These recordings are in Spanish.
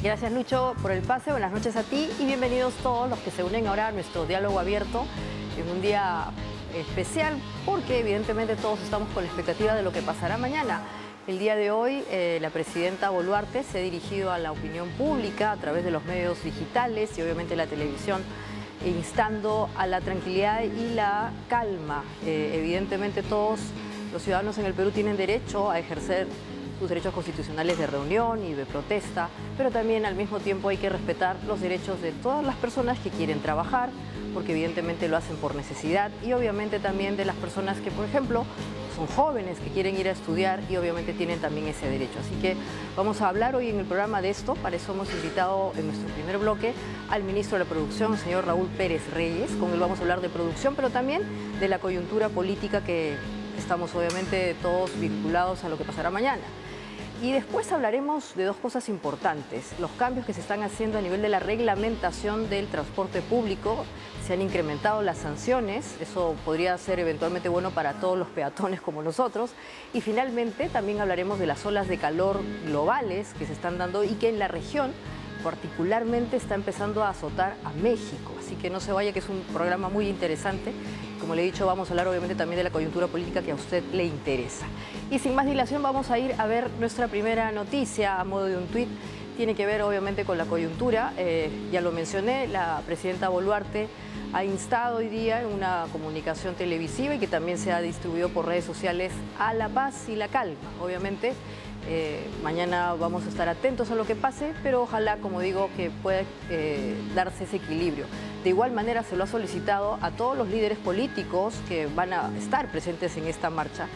Gracias, Lucho, por el pase. Buenas noches a ti y bienvenidos todos los que se unen ahora a nuestro diálogo abierto en un día especial porque evidentemente todos estamos con la expectativa de lo que pasará mañana. El día de hoy la presidenta Boluarte se ha dirigido a la opinión pública a través de los medios digitales y obviamente la televisión, instando a la tranquilidad y la calma. Evidentemente todos los ciudadanos en el Perú tienen derecho a ejercer sus derechos constitucionales de reunión y de protesta, pero también al mismo tiempo hay que respetar los derechos de todas las personas que quieren trabajar, porque evidentemente lo hacen por necesidad, y obviamente también de las personas que, por ejemplo, son jóvenes que quieren ir a estudiar y obviamente tienen también ese derecho. Así que vamos a hablar hoy en el programa de esto. Para eso hemos invitado en nuestro primer bloque al ministro de la Producción, el señor Raúl Pérez Reyes. Con él vamos a hablar de producción, pero también de la coyuntura política que estamos obviamente todos vinculados a lo que pasará mañana. Y después hablaremos de dos cosas importantes: los cambios que se están haciendo a nivel de la reglamentación del transporte público. Se han incrementado las sanciones, eso podría ser eventualmente bueno para todos los peatones como nosotros. Y finalmente también hablaremos de las olas de calor globales que se están dando y que en la región particularmente está empezando a azotar a México. Así que no se vaya, que es un programa muy interesante. Como le he dicho, vamos a hablar obviamente también de la coyuntura política que a usted le interesa. Y sin más dilación vamos a ir a ver nuestra primera noticia a modo de un tuit. Tiene que ver obviamente con la coyuntura. Ya lo mencioné, la presidenta Boluarte ha instado hoy día en una comunicación televisiva y que también se ha distribuido por redes sociales a la paz y la calma. Obviamente mañana vamos a estar atentos a lo que pase, pero ojalá, como digo, que pueda darse ese equilibrio. De igual manera se lo ha solicitado a todos los líderes políticos que van a estar presentes en esta marcha.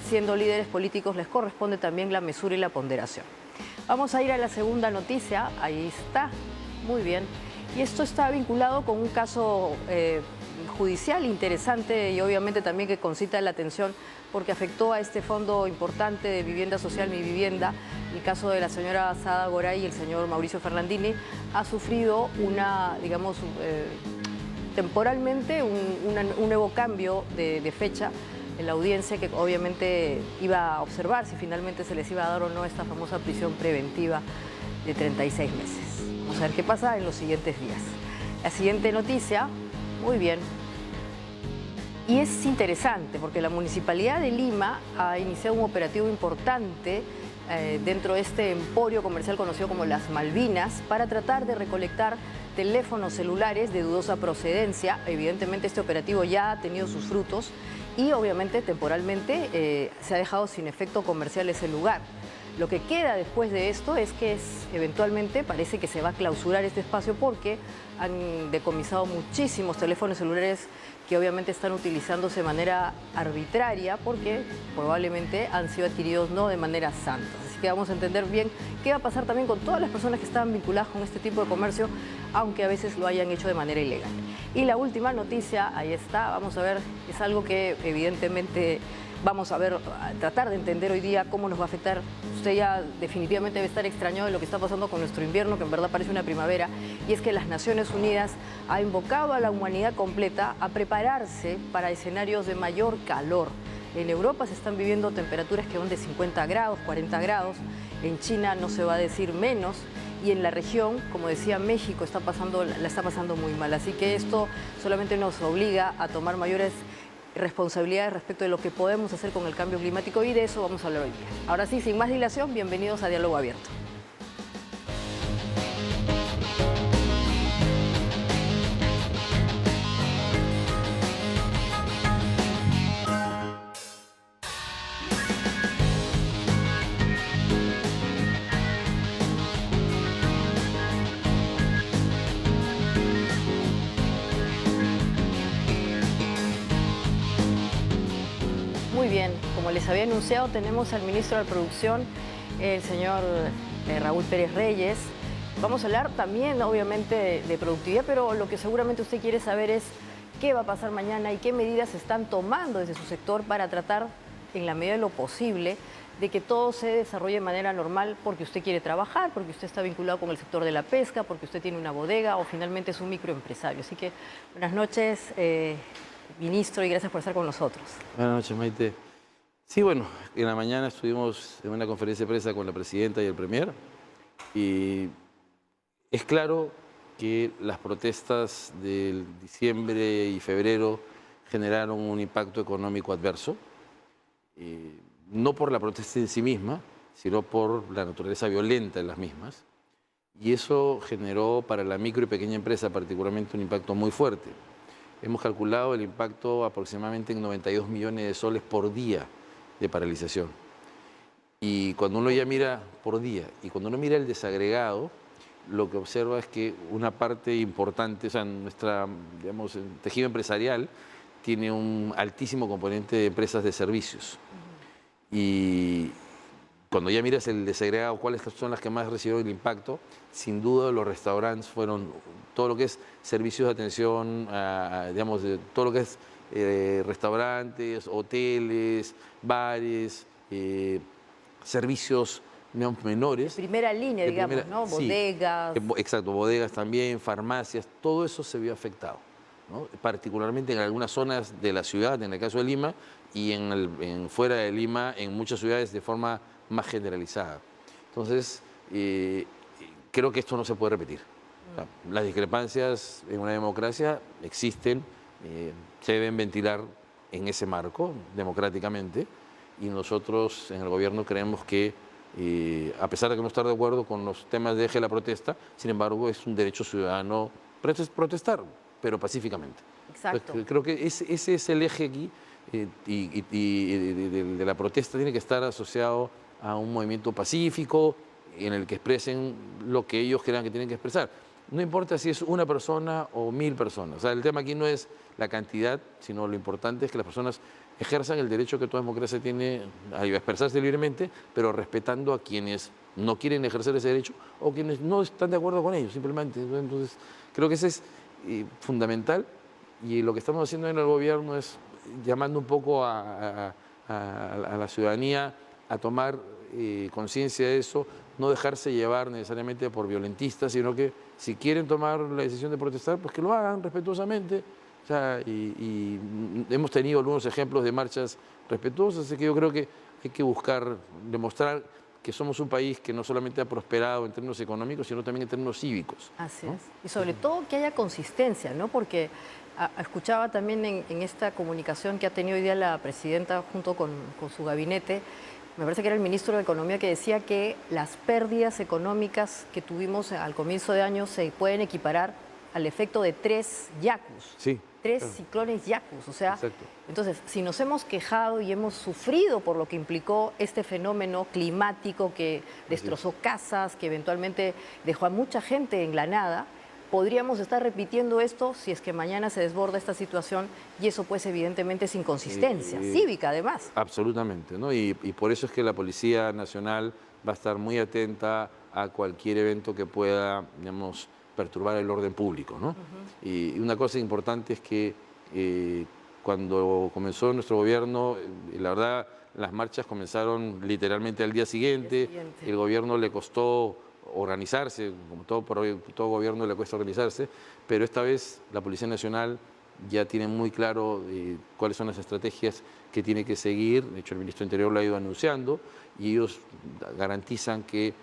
Siendo líderes políticos les corresponde también la mesura y la ponderación. Vamos a ir a la segunda noticia. Ahí está, muy bien. Y esto está vinculado con un caso judicial interesante y obviamente también que concita la atención porque afectó a este fondo importante de vivienda social, Mi Vivienda. El caso de la señora Sada Goray y el señor Mauricio Ferlandini ha sufrido digamos, temporalmente un nuevo cambio de fecha en la audiencia que obviamente iba a observar si finalmente se les iba a dar o no esta famosa prisión preventiva de 36 meses. Vamos a ver qué pasa en los siguientes días. La siguiente noticia, muy bien. Y es interesante porque la Municipalidad de Lima ha iniciado un operativo importante dentro de este emporio comercial conocido como Las Malvinas para tratar de recolectar teléfonos celulares de dudosa procedencia. Evidentemente este operativo ya ha tenido sus frutos y obviamente temporalmente se ha dejado sin efecto comercial ese lugar. Lo que queda después de esto es que eventualmente parece que se va a clausurar este espacio porque han decomisado muchísimos teléfonos celulares que obviamente están utilizándose de manera arbitraria porque probablemente han sido adquiridos no de manera santa. Así que vamos a entender bien qué va a pasar también con todas las personas que estaban vinculadas con este tipo de comercio, aunque a veces lo hayan hecho de manera ilegal. Y la última noticia, ahí está, vamos a ver, es algo que evidentemente vamos a ver, a tratar de entender hoy día cómo nos va a afectar. Usted ya definitivamente debe estar extrañado de lo que está pasando con nuestro invierno, que en verdad parece una primavera, y es que las Naciones Unidas ha invocado a la humanidad completa a prepararse para escenarios de mayor calor. En Europa se están viviendo temperaturas que van de 50 grados, 40 grados, en China no se va a decir menos, y en la región, como decía, México la está pasando muy mal. Así que esto solamente nos obliga a tomar mayores responsabilidades respecto de lo que podemos hacer con el cambio climático y de eso vamos a hablar hoy día. Ahora sí, sin más dilación, bienvenidos a Diálogo Abierto. Muy bien, como les había anunciado, tenemos al ministro de Producción, el señor Raúl Pérez Reyes. Vamos a hablar también, obviamente, de productividad, pero lo que seguramente usted quiere saber es qué va a pasar mañana y qué medidas se están tomando desde su sector para tratar, en la medida de lo posible, de que todo se desarrolle de manera normal porque usted quiere trabajar, porque usted está vinculado con el sector de la pesca, porque usted tiene una bodega o finalmente es un microempresario. Así que buenas noches, ministro, y gracias por estar con nosotros. Buenas noches, Maite. Sí, bueno, en la mañana estuvimos en una conferencia de prensa con la presidenta y el premier y Es claro que las protestas del diciembre y febrero generaron un impacto económico adverso, no por la protesta en sí misma, sino por la naturaleza violenta de las mismas. Y eso generó para la micro y pequeña empresa particularmente un impacto muy fuerte. Hemos calculado el impacto aproximadamente en 92 millones de soles por día de paralización. Y cuando uno ya mira por día, y cuando uno mira el desagregado, lo que observa es que una parte importante, o sea, nuestra, digamos, el tejido empresarial tiene un altísimo componente de empresas de servicios. Y cuando ya miras el desagregado, cuáles son las que más recibieron el impacto, sin duda los restaurantes fueron todo lo que es servicios de atención, digamos, de todo lo que es restaurantes, hoteles, bares, servicios, digamos, menores. De primera línea, digamos, ¿no? Bodegas. Sí, exacto, bodegas también, farmacias, todo eso se vio afectado, ¿no? Particularmente en algunas zonas de la ciudad, en el caso de Lima, y fuera de Lima, en muchas ciudades de forma más generalizada. Entonces, creo que esto no se puede repetir. O sea, las discrepancias en una democracia existen, se deben ventilar en ese marco, democráticamente, y nosotros en el gobierno creemos que, a pesar de que no estar de acuerdo con los temas de eje de la protesta, sin embargo, es un derecho ciudadano protestar, pero pacíficamente. Exacto. Entonces, creo que ese es el eje aquí, de la protesta tiene que estar asociado a un movimiento pacífico en el que expresen lo que ellos crean que tienen que expresar. No importa si es una persona o 1000 personas. O sea, el tema aquí no es la cantidad, sino lo importante es que las personas ejerzan el derecho que toda democracia tiene a expresarse libremente, pero respetando a quienes no quieren ejercer ese derecho o quienes no están de acuerdo con ellos, simplemente. Entonces, creo que ese es fundamental, y lo que estamos haciendo en el gobierno es llamando un poco a la ciudadanía a tomar conciencia de eso, no dejarse llevar necesariamente por violentistas, sino que si quieren tomar la decisión de protestar, pues que lo hagan respetuosamente. O sea, y hemos tenido algunos ejemplos de marchas respetuosas, así que yo creo que hay que buscar demostrar que somos un país que no solamente ha prosperado en términos económicos, sino también en términos cívicos, Así ¿no? es. Y sobre todo que haya consistencia, ¿no? Porque escuchaba también en esta comunicación que ha tenido hoy día la presidenta junto con su gabinete, me parece que era el ministro de Economía, que decía que las pérdidas económicas que tuvimos al comienzo de año se pueden equiparar al efecto de 3 yacus. Sí, Tres claro. ciclones yacus, o sea, Exacto. entonces, si nos hemos quejado y hemos sufrido por lo que implicó este fenómeno climático que destrozó casas, que eventualmente dejó a mucha gente en la nada, podríamos estar repitiendo esto si es que mañana se desborda esta situación, y eso pues evidentemente es inconsistencia cívica además. Absolutamente, ¿no? Y por eso es que la Policía Nacional va a estar muy atenta a cualquier evento que pueda, digamos, perturbar el orden público, ¿no? Y una cosa importante es que cuando comenzó nuestro gobierno, la verdad, las marchas comenzaron literalmente al día siguiente. El gobierno le costó organizarse, como todo gobierno le cuesta organizarse, pero esta vez la Policía Nacional ya tiene muy claro cuáles son las estrategias que tiene que seguir. De hecho, el Ministro del Interior lo ha ido anunciando, y ellos garantizan que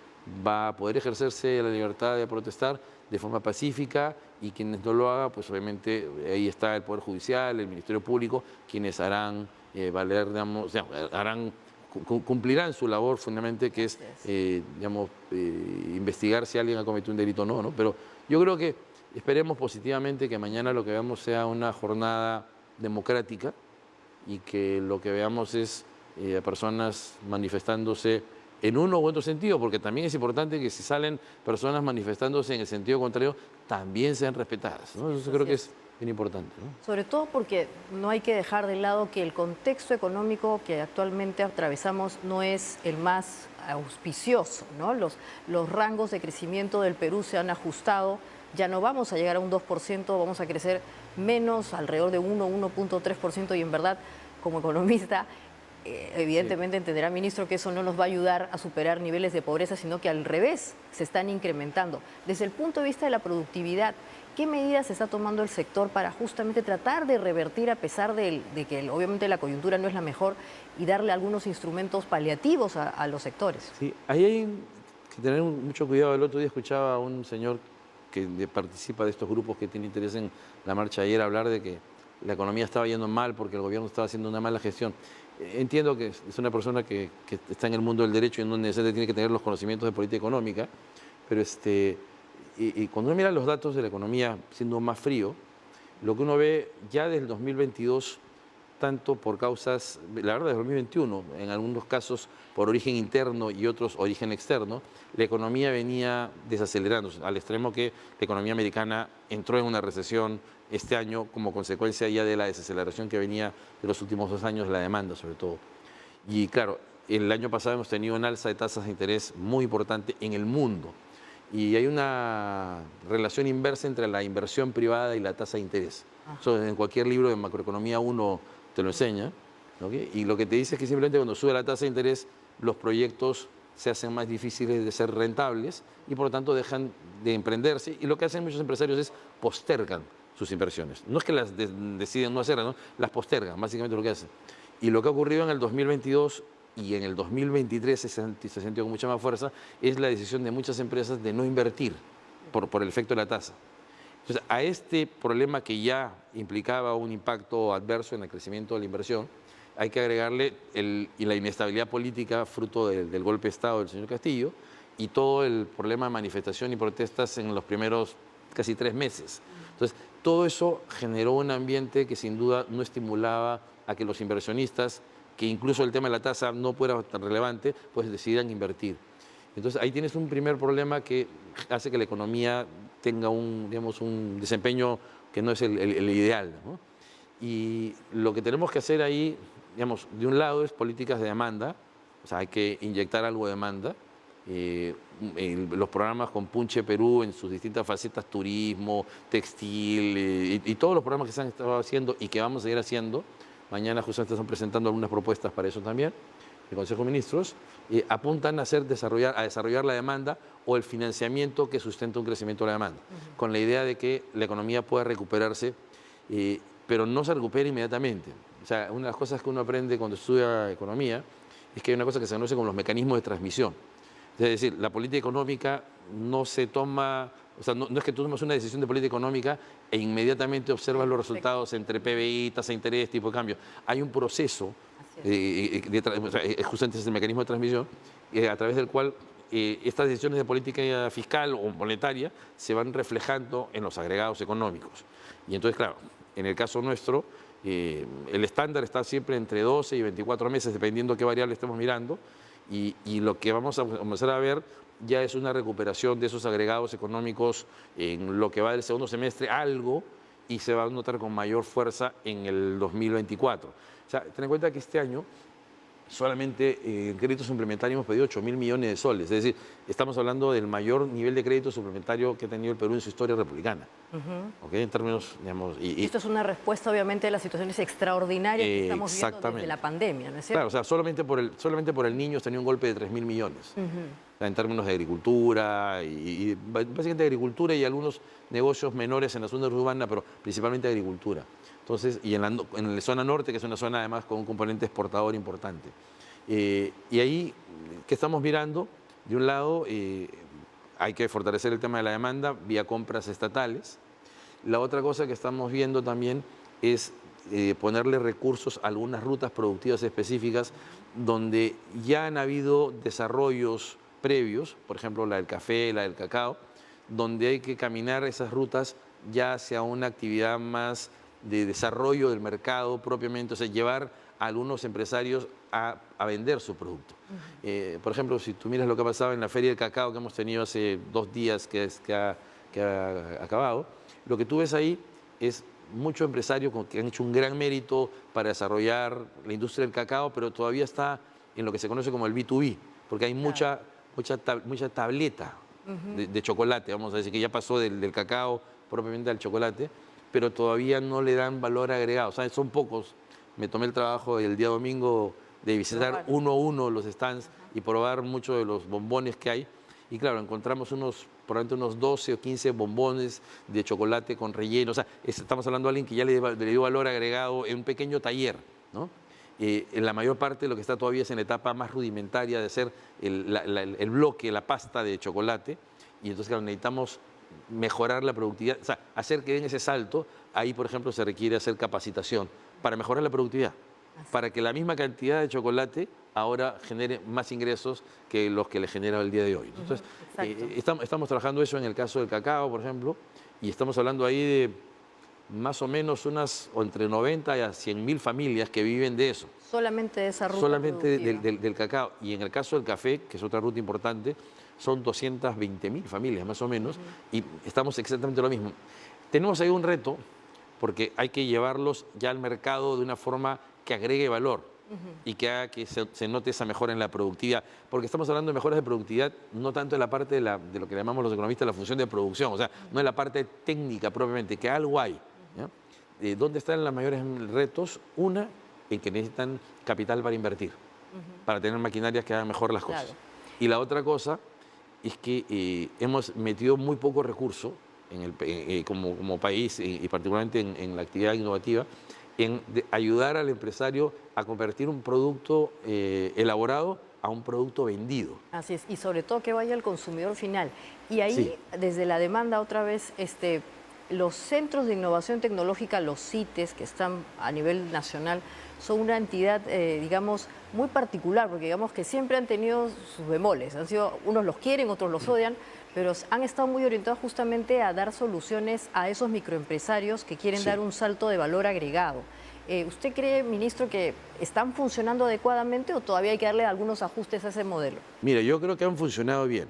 va a poder ejercerse la libertad de protestar de forma pacífica, y quienes no lo hagan, pues obviamente ahí está el Poder Judicial, el Ministerio Público, quienes harán valer, digamos, o sea, cumplirán su labor fundamentalmente, que es, digamos, investigar si alguien ha cometido un delito o no, ¿no? Pero yo creo que esperemos positivamente que mañana lo que veamos sea una jornada democrática, y que lo que veamos es a personas manifestándose en uno u otro sentido, porque también es importante que si salen personas manifestándose en el sentido contrario, también sean respetadas, ¿no? Eso creo que es bien importante, ¿no? Sobre todo porque no hay que dejar de lado que el contexto económico que actualmente atravesamos no es el más auspicioso, ¿no? Los rangos de crecimiento del Perú se han ajustado, ya no vamos a llegar a un 2%, vamos a crecer menos, alrededor de 1,3%, y en verdad, como economista, evidentemente entenderá, ministro, que eso no nos va a ayudar a superar niveles de pobreza, sino que al revés, se están incrementando. Desde el punto de vista de la productividad, ¿qué medidas se está tomando el sector para justamente tratar de revertir, a pesar de que obviamente la coyuntura no es la mejor, y darle algunos instrumentos paliativos a los sectores? Sí, ahí hay que tener mucho cuidado. El otro día escuchaba a un señor participa de estos grupos que tienen interés en la marcha de ayer, hablar de que la economía estaba yendo mal porque el gobierno estaba haciendo una mala gestión. Entiendo que es una persona que está en el mundo del derecho y no necesariamente tiene que tener los conocimientos de política económica, pero y cuando uno mira los datos de la economía siendo más frío, lo que uno ve ya desde el 2022, tanto por causas, la verdad, desde el 2021, en algunos casos por origen interno y otros origen externo, la economía venía desacelerándose, al extremo que la economía americana entró en una recesión este año como consecuencia ya de la desaceleración que venía de los últimos 2 años, la demanda sobre todo. Y claro, el año pasado hemos tenido un alza de tasas de interés muy importante en el mundo. Y hay una relación inversa entre la inversión privada y la tasa de interés. Eso en cualquier libro de macroeconomía uno te lo enseña, ¿no? Y lo que te dice es que simplemente cuando sube la tasa de interés, los proyectos se hacen más difíciles de ser rentables y por lo tanto dejan de emprenderse. Y lo que hacen muchos empresarios es postergan sus inversiones. No es que las deciden no hacerlas, ¿no? Las postergan, básicamente lo que hacen. Y lo que ha ocurrido en el 2022 y en el 2023 se sintió con mucha más fuerza, es la decisión de muchas empresas de no invertir por el efecto de la tasa. Entonces, a este problema que ya implicaba un impacto adverso en el crecimiento de la inversión, hay que agregarle la inestabilidad política fruto del golpe de Estado del señor Castillo y todo el problema de manifestación y protestas en los primeros casi 3 meses. Entonces, todo eso generó un ambiente que sin duda no estimulaba a que los inversionistas, que incluso el tema de la tasa no fuera tan relevante, pues decidan invertir. Entonces ahí tienes un primer problema que hace que la economía tenga un desempeño que no es el ideal, ¿no? Y lo que tenemos que hacer ahí, digamos, de un lado es políticas de demanda, o sea, hay que inyectar algo de demanda. Los programas con Punche Perú en sus distintas facetas, turismo, textil, y todos los programas que se han estado haciendo y que vamos a seguir haciendo. Mañana justamente están presentando algunas propuestas para eso también, el Consejo de Ministros, apuntan a desarrollar la demanda o el financiamiento que sustenta un crecimiento de la demanda, con la idea de que la economía pueda recuperarse, pero no se recupera inmediatamente. O sea, una de las cosas que uno aprende cuando estudia economía es que hay una cosa que se conoce como los mecanismos de transmisión. Es decir, la política económica no se toma, o sea, no es que tú tomes una decisión de política económica e inmediatamente observas los resultados entre PBI, tasa de interés, tipo de cambio. Hay un proceso, justamente es el mecanismo de transmisión, a través del cual estas decisiones de política fiscal o monetaria se van reflejando en los agregados económicos. Y entonces, claro, en el caso nuestro, el estándar está siempre entre 12 y 24 meses, dependiendo qué variable estemos mirando, y lo que vamos a comenzar a ver ya es una recuperación de esos agregados económicos en lo que va del segundo semestre, algo, y se va a notar con mayor fuerza en el 2024. O sea, ten en cuenta que este año solamente en crédito suplementario hemos pedido 8.000 millones de soles. Es decir, estamos hablando del mayor nivel de crédito suplementario que ha tenido el Perú en su historia republicana. ¿Okay? En términos, digamos... Esto es una respuesta, obviamente, a las situaciones extraordinarias que estamos viendo desde la pandemia, ¿no es cierto? Claro, o sea, solamente por el niño tenía un golpe de 3.000 millones. O sea, en términos de agricultura, y básicamente agricultura y algunos negocios menores en la zona urbana, pero principalmente agricultura. Entonces, y en la zona norte, que es una zona además con un componente exportador importante. Y ahí, ¿qué estamos mirando? De un lado, hay que fortalecer el tema de la demanda vía compras estatales. La otra cosa que estamos viendo también es ponerle recursos a algunas rutas productivas específicas donde ya han habido desarrollos previos, por ejemplo la del café, la del cacao, donde hay que caminar esas rutas ya hacia una actividad más de desarrollo del mercado propiamente, o sea, llevar a algunos empresarios a vender su producto. Por ejemplo, si tú miras lo que ha pasado en la Feria del Cacao que hemos tenido hace 2 días que ha acabado, lo que tú ves ahí es muchos empresarios que han hecho un gran mérito para desarrollar la industria del cacao, pero todavía está en lo que se conoce como el B2B, porque hay mucha tableta de chocolate, vamos a decir, que ya pasó del cacao propiamente al chocolate, pero todavía no le dan valor agregado. O sea, son pocos. Me tomé el trabajo el día domingo de visitar uno a uno los stands y probar muchos de los bombones que hay. Y claro, encontramos probablemente unos 12 o 15 bombones de chocolate con relleno. O sea, estamos hablando de alguien que ya le dio valor agregado en un pequeño taller, ¿no? En la mayor parte lo que está todavía es en la etapa más rudimentaria de hacer el bloque, la pasta de chocolate. Y entonces, claro, necesitamos mejorar la productividad, o sea, hacer que den ese salto. Ahí, por ejemplo, se requiere hacer capacitación para mejorar la productividad, para que la misma cantidad de chocolate ahora genere más ingresos que los que le genera el día de hoy. Entonces, estamos trabajando eso en el caso del cacao, por ejemplo, y estamos hablando ahí de más o menos unas entre 90 a 100.000 familias que viven de eso. Solamente de esa ruta Solamente productiva. del cacao. Y en el caso del café, que es otra ruta importante, son 220.000 familias más o menos, y estamos exactamente lo mismo. Tenemos ahí un reto, porque hay que llevarlos ya al mercado de una forma que agregue valor y que haga que se note esa mejora en la productividad. Porque estamos hablando de mejoras de productividad, no tanto en la parte de lo que llamamos los economistas la función de producción, o sea, no en la parte técnica propiamente, que algo hay. ¿Ya? ¿Dónde están los mayores retos? Una, en que necesitan capital para invertir, para tener maquinarias que hagan mejor las cosas. Claro. Y la otra cosa es que hemos metido muy poco recurso como país, y particularmente en la actividad innovativa, en ayudar al empresario a convertir un producto elaborado a un producto vendido. Así es, y sobre todo que vaya al consumidor final. Y ahí, Sí. desde la demanda, otra vez, los centros de innovación tecnológica, los CITES, que están a nivel nacional, son una entidad, digamos, muy particular, porque digamos que siempre han tenido sus bemoles. Unos los quieren, otros los odian, pero han estado muy orientados justamente a dar soluciones a esos microempresarios que quieren dar un salto de valor agregado. ¿Usted cree, ministro, que están funcionando adecuadamente o todavía hay que darle algunos ajustes a ese modelo? Mira, yo creo que han funcionado bien.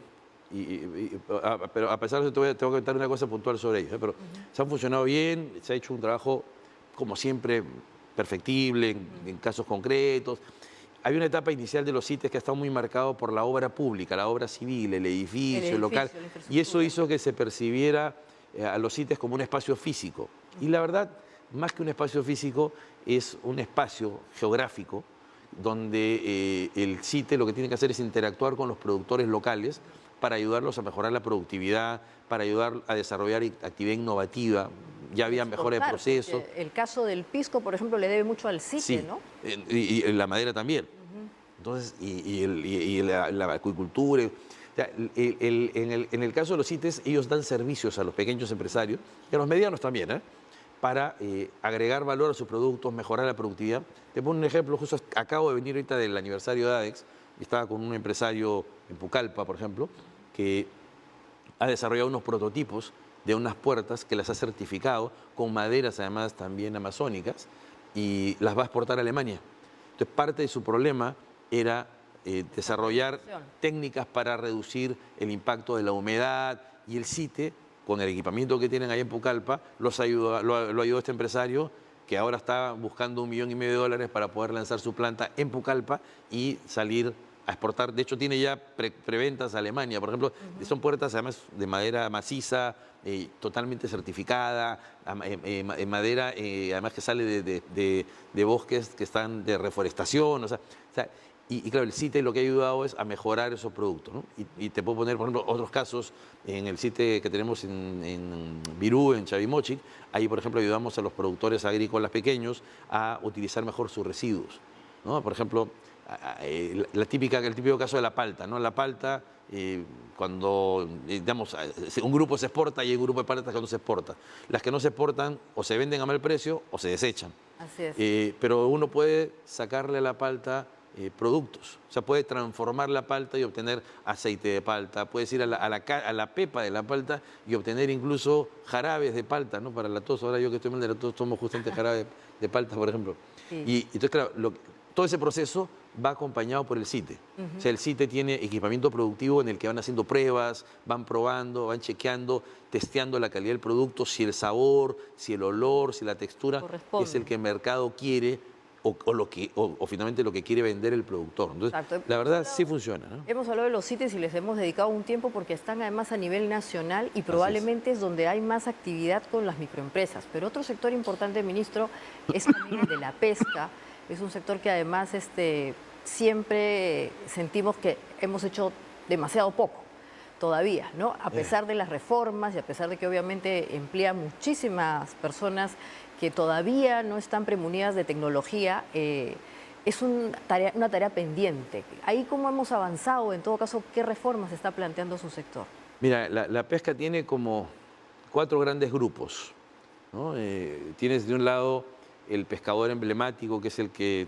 Pero a pesar de eso, tengo que contar una cosa puntual sobre ellos. Pero se han funcionado bien, se ha hecho un trabajo, como siempre, perfectible en casos concretos. Había una etapa inicial de los CITES que ha estado muy marcado por la obra pública, la obra civil, el edificio local, y eso hizo que se percibiera a los CITES como un espacio físico. Y la verdad, más que un espacio físico, es un espacio geográfico donde el CITE lo que tiene que hacer es interactuar con los productores locales para ayudarlos a mejorar la productividad, para ayudar a desarrollar actividad innovativa. Ya había mejores procesos. El caso del pisco, por ejemplo, le debe mucho al CITE, sí, ¿no? Y la madera también. Entonces, la acuicultura. O sea, en el caso de los CITES, ellos dan servicios a los pequeños empresarios, y a los medianos también, para agregar valor a sus productos, mejorar la productividad. Te pongo un ejemplo, justo acabo de venir ahorita del aniversario de ADEX, y estaba con un empresario en Pucallpa, por ejemplo, que ha desarrollado unos prototipos de unas puertas que las ha certificado con maderas además también amazónicas y las va a exportar a Alemania. Entonces parte de su problema era desarrollar técnicas para reducir el impacto de la humedad, y el CITE, con el equipamiento que tienen ahí en Pucallpa, lo ayudó este empresario que ahora está buscando $1,5 millones para poder lanzar su planta en Pucallpa y salir a exportar. De hecho, tiene ya preventas a Alemania. Por ejemplo, son puertas además de madera maciza, totalmente certificada, madera además que sale de bosques que están de reforestación. O sea, y claro, el CITE lo que ha ayudado es a mejorar esos productos, ¿no? Y te puedo poner, por ejemplo, otros casos en el CITE que tenemos en Virú, en Chavimochic. Ahí, por ejemplo, ayudamos a los productores agrícolas pequeños a utilizar mejor sus residuos, ¿no? Por ejemplo, el típico caso de la palta, ¿no? La palta, cuando, digamos, un grupo se exporta y hay un grupo de paltas que no se exporta. Las que no se exportan o se venden a mal precio o se desechan. Así es. Pero uno puede sacarle a la palta productos, o sea, puede transformar la palta y obtener aceite de palta, puedes ir a la pepa de la palta y obtener incluso jarabes de palta, ¿no? Para la tos. Ahora yo que estoy mal de la tos tomo justamente jarabe de palta, por ejemplo. Sí. Y entonces, claro, todo ese proceso va acompañado por el CITE. O sea, el CITE tiene equipamiento productivo en el que van haciendo pruebas, van probando, van chequeando, testeando la calidad del producto, si el sabor, si el olor, si la textura es el que el mercado quiere o finalmente lo que quiere vender el productor. Entonces, la verdad sí funciona, ¿no? Hemos hablado de los CITES y les hemos dedicado un tiempo porque están además a nivel nacional y probablemente es donde hay más actividad con las microempresas. Pero otro sector importante, ministro, es también el de la pesca. Es un sector que además siempre sentimos que hemos hecho demasiado poco todavía, ¿no? A pesar de las reformas y a pesar de que obviamente emplea muchísimas personas que todavía no están premunidas de tecnología, es una tarea pendiente. Ahí, ¿cómo hemos avanzado? En todo caso, ¿qué reformas está planteando su sector? Mira, la pesca tiene como 4 grandes grupos, ¿no? Tienes de un lado el pescador emblemático, que es el que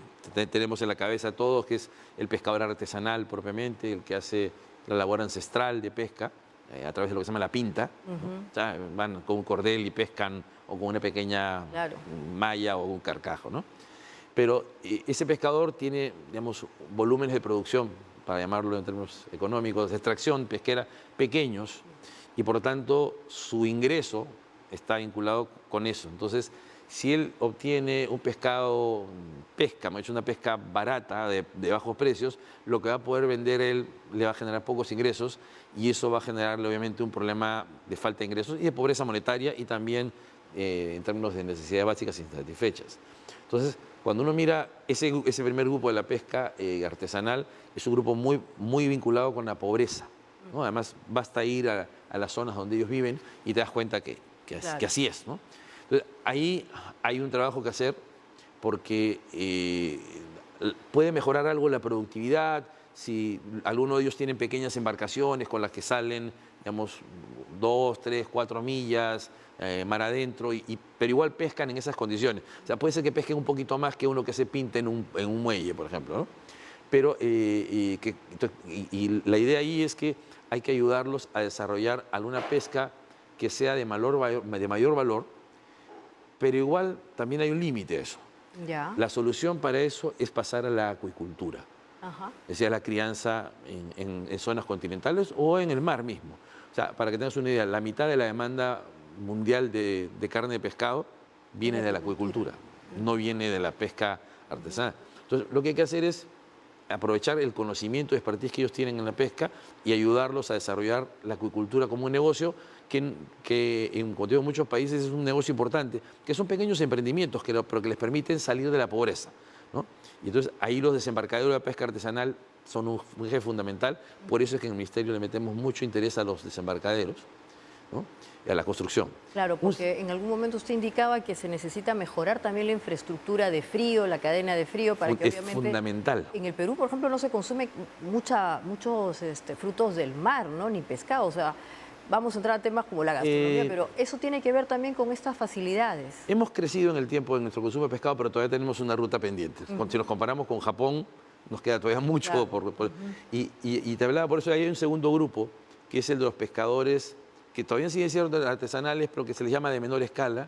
tenemos en la cabeza todos, que es el pescador artesanal propiamente, el que hace la labor ancestral de pesca a través de lo que se llama la pinta. ¿No? O sea, van con un cordel y pescan o con una pequeña Claro. malla o un carcajo, ¿no? Pero ese pescador tiene, digamos, volúmenes de producción, para llamarlo en términos económicos, de extracción pesquera pequeños, y por lo tanto su ingreso está vinculado con eso. Entonces, si él obtiene un pescado, pesca, me ha hecho una pesca barata, de bajos precios, lo que va a poder vender él le va a generar pocos ingresos, y eso va a generarle obviamente un problema de falta de ingresos y de pobreza monetaria, y también en términos de necesidades básicas insatisfechas. Entonces, cuando uno mira ese primer grupo de la pesca artesanal, es un grupo muy vinculado con la pobreza, ¿no? Además, basta ir a las zonas donde ellos viven y te das cuenta que Claro. así es, ¿no? Entonces, ahí hay un trabajo que hacer, porque puede mejorar algo la productividad si algunos de ellos tienen pequeñas embarcaciones con las que salen, digamos, 2, 3, 4 millas mar adentro, pero igual pescan en esas condiciones. O sea, puede ser que pesquen un poquito más que uno que se pinta en un muelle, por ejemplo, ¿no? Pero la idea ahí es que hay que ayudarlos a desarrollar alguna pesca que sea de mayor valor, pero igual también hay un límite a eso. Ya. La solución para eso es pasar a la acuicultura, Ajá. es decir, a la crianza en zonas continentales o en el mar mismo. O sea, para que tengas una idea, la mitad de la demanda mundial de carne de pescado viene de la acuicultura, no viene de la pesca artesanal. Entonces, lo que hay que hacer es aprovechar el conocimiento y expertise que ellos tienen en la pesca y ayudarlos a desarrollar la acuicultura como un negocio que en muchos países es un negocio importante, que son pequeños emprendimientos, pero que les permiten salir de la pobreza, ¿no? Y entonces ahí los desembarcadores de la pesca artesanal son un eje fundamental. Por eso es que en el Ministerio le metemos mucho interés a los desembarcaderos, ¿no? Y a la construcción. Claro, porque en algún momento usted indicaba que se necesita mejorar también la infraestructura de frío, la cadena de frío, para que Es obviamente... fundamental. En el Perú, por ejemplo, no se consume muchos frutos del mar, ¿no? Ni pescado. O sea, vamos a entrar a temas como la gastronomía, pero eso tiene que ver también con estas facilidades. Hemos crecido en el tiempo en nuestro consumo de pescado, pero todavía tenemos una ruta pendiente. Si nos comparamos con Japón, nos queda todavía mucho. Claro. Y te hablaba, por eso hay un segundo grupo, que es el de los pescadores, que todavía siguen siendo artesanales, pero que se les llama de menor escala,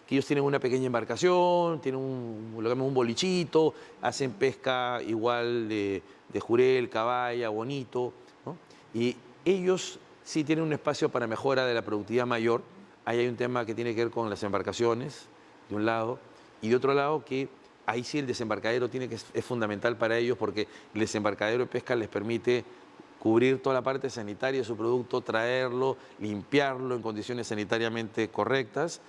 que ellos tienen una pequeña embarcación, tienen lo que llamamos un bolichito, hacen pesca igual de jurel, caballa, bonito, ¿no? Y ellos sí tienen un espacio para mejora de la productividad mayor. Ahí hay un tema que tiene que ver con las embarcaciones, de un lado, y de otro lado que ahí sí el desembarcadero es fundamental para ellos, porque el desembarcadero de pesca les permite cubrir toda la parte sanitaria de su producto, traerlo, limpiarlo en condiciones sanitariamente correctas,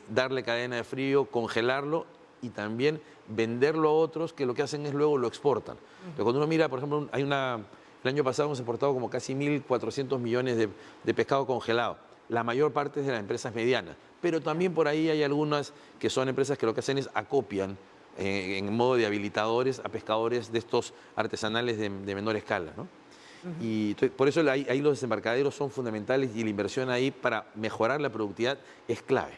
darle cadena de frío, congelarlo y también venderlo a otros que lo que hacen es luego lo exportan. Pero cuando uno mira, por ejemplo, el año pasado hemos exportado como casi 1.400 millones de pescado congelado. La mayor parte es de las empresas medianas, pero también por ahí hay algunas que son empresas que lo que hacen es acopian en modo de habilitadores a pescadores de estos artesanales de menor escala, ¿no? Y por eso ahí los desembarcaderos son fundamentales y la inversión ahí para mejorar la productividad es clave.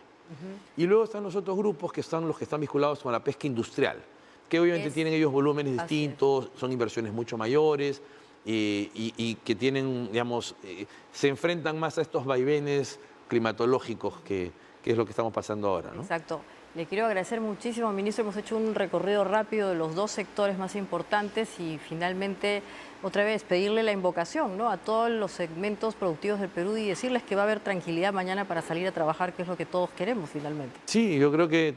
Y luego están los otros grupos que son los que están vinculados con la pesca industrial, que obviamente tienen ellos volúmenes distintos, son inversiones mucho mayores y que tienen, digamos, se enfrentan más a estos vaivenes climatológicos que es lo que estamos pasando ahora, ¿no? Exacto. Le quiero agradecer muchísimo, ministro. Hemos hecho un recorrido rápido de los 2 sectores más importantes y finalmente, otra vez, pedirle la invocación, ¿no?, a todos los segmentos productivos del Perú y decirles que va a haber tranquilidad mañana para salir a trabajar, que es lo que todos queremos finalmente. Sí, yo creo que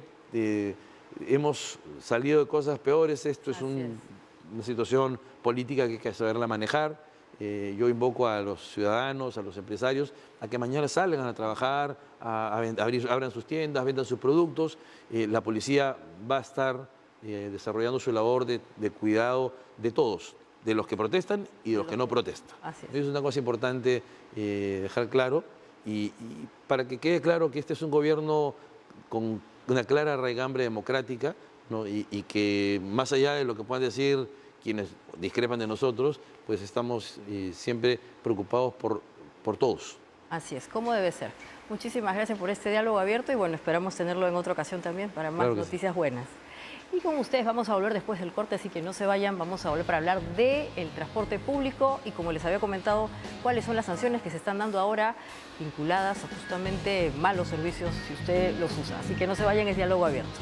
hemos salido de cosas peores. Esto es una situación política que hay que saberla manejar. Yo invoco a los ciudadanos, a los empresarios, a que mañana salgan a trabajar, abran sus tiendas, vendan sus productos. La policía va a estar desarrollando su labor de cuidado de todos, de los que protestan y de los que no protestan. Es una cosa importante dejar claro y para que quede claro que este es un gobierno con una clara raigambre democrática, ¿no? Y que más allá de lo que puedan decir quienes discrepan de nosotros, pues estamos siempre preocupados por por todos. Así es, como debe ser. Muchísimas gracias por este diálogo abierto y bueno, esperamos tenerlo en otra ocasión también para más noticias buenas. Y con ustedes vamos a volver después del corte, así que no se vayan, vamos a volver para hablar del transporte público y como les había comentado, cuáles son las sanciones que se están dando ahora vinculadas a justamente malos servicios si usted los usa. Así que no se vayan, es diálogo abierto.